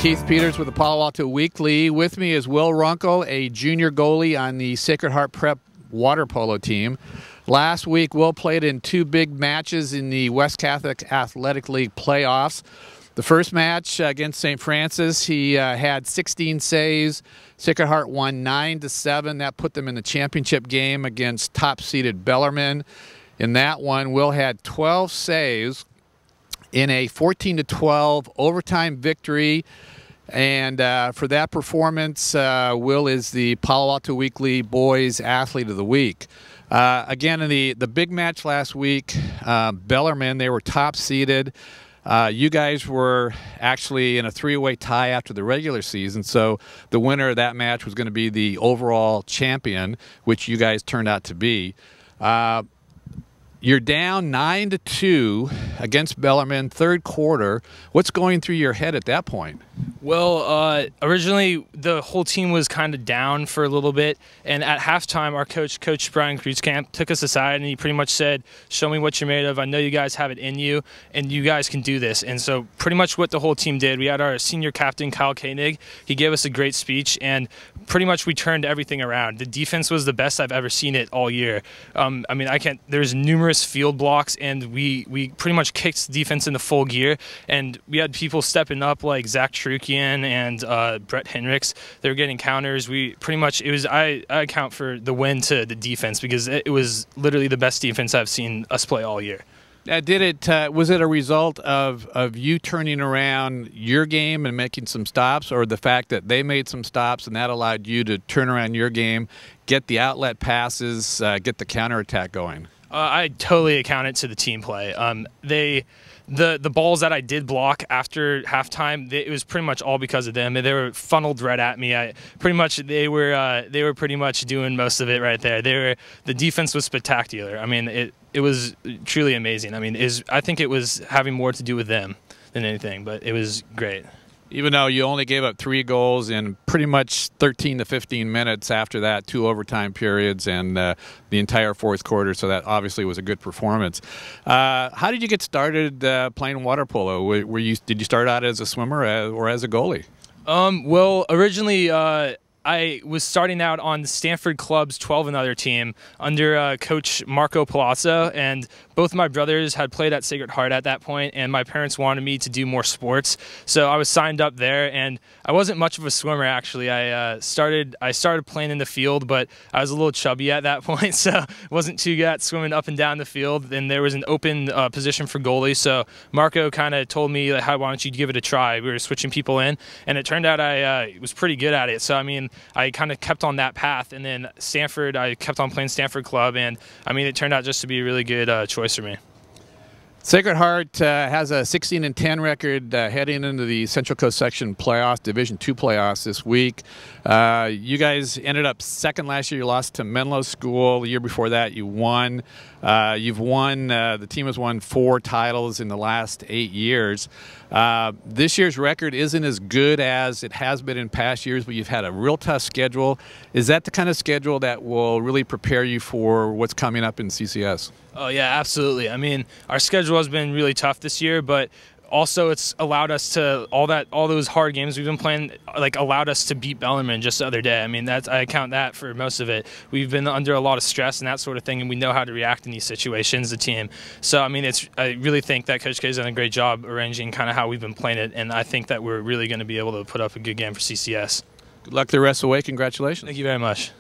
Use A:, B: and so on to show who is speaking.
A: Keith Peters with the Palo Alto Weekly. With me is Will Runkel, a junior goalie on the Sacred Heart Prep water polo team. Last week, Will played in two big matches in the West Catholic Athletic League playoffs. The first match against St. Francis, he had 16 saves. Sacred Heart won 9-7. That put them in the championship game against top-seeded Bellarmine. In that one, Will had 12 saves in a 14-12 overtime victory. And for that performance, Will is the Palo Alto Weekly Boys Athlete of the Week. Again, in the big match last week, Bellarmine, they were top-seeded. You guys were actually in a three-way tie after the regular season, so the winner of that match was going to be the overall champion, which you guys turned out to be. You're down 9-2 against Bellarmine, third quarter. What's going through your head at that point?
B: Well, originally the whole team was kind of down for a little bit, and at halftime our Coach Brian Kreuzkamp took us aside and he pretty much said, "Show me what you're made of. I know you guys have it in you, and you guys can do this." And so pretty much what the whole team did, we had our senior captain, Kyle Koenig. He gave us a great speech, and pretty much we turned everything around. The defense was the best I've ever seen it all year. I mean, there's numerous field blocks, and we pretty much kicked defense into full gear, and we had people stepping up like Zach Trukian and Brett Henricks. They were getting counters. We pretty much, I account for the win to the defense because it was literally the best defense I've seen us play all year.
A: Was it a result of you turning around your game and making some stops, or the fact that they made some stops and that allowed you to turn around your game, get the outlet passes, get the counterattack going?
B: I totally account it to the team play. The balls that I did block after halftime, it was pretty much all because of them. They were funneled right at me. They were pretty much doing most of it right there. The defense was spectacular. I mean, it was truly amazing. I mean, I think it was having more to do with them than anything, but it was great.
A: Even though you only gave up 3 goals in pretty much 13 to 15 minutes after that, 2 overtime periods and the entire fourth quarter, so that obviously was a good performance. How did you get started playing water polo? Did you start out as a swimmer or as a goalie?
B: Well, originally I was starting out on the Stanford Club's 12 and under team under Coach Marco Palazzo, and both my brothers had played at Sacred Heart at that point, and my parents wanted me to do more sports, so I was signed up there. And I wasn't much of a swimmer actually. I started playing in the field, but I was a little chubby at that point, so wasn't too good at swimming up and down the field. And there was an open position for goalie, so Marco kind of told me, like, "Why don't you give it a try?" We were switching people in, and it turned out I was pretty good at it. So I mean, I kind of kept on that path, and then Stanford, I kept on playing Stanford Club, and I mean, it turned out just to be a really good choice for me.
A: Sacred Heart has a 16-10 record heading into the Central Coast Section playoffs, Division II playoffs this week. You guys ended up second last year. You lost to Menlo School. The year before that, you won. The team has won 4 titles in the last 8 years. This year's record isn't as good as it has been in past years, but you've had a real tough schedule. Is that the kind of schedule that will really prepare you for what's coming up in CCS?
B: Oh yeah, absolutely. I mean, our schedule has been really tough this year, but also it's allowed us to all those hard games we've been playing, like, allowed us to beat Bellarmine just the other day. I mean, I count that for most of it. We've been under a lot of stress and that sort of thing, and we know how to react in these situations, the team. So I mean, I really think that Coach K has done a great job arranging kind of how we've been playing it, and I think that we're really going to be able to put up a good game for CCS.
A: Good luck the rest of the way. Congratulations.
B: Thank you very much.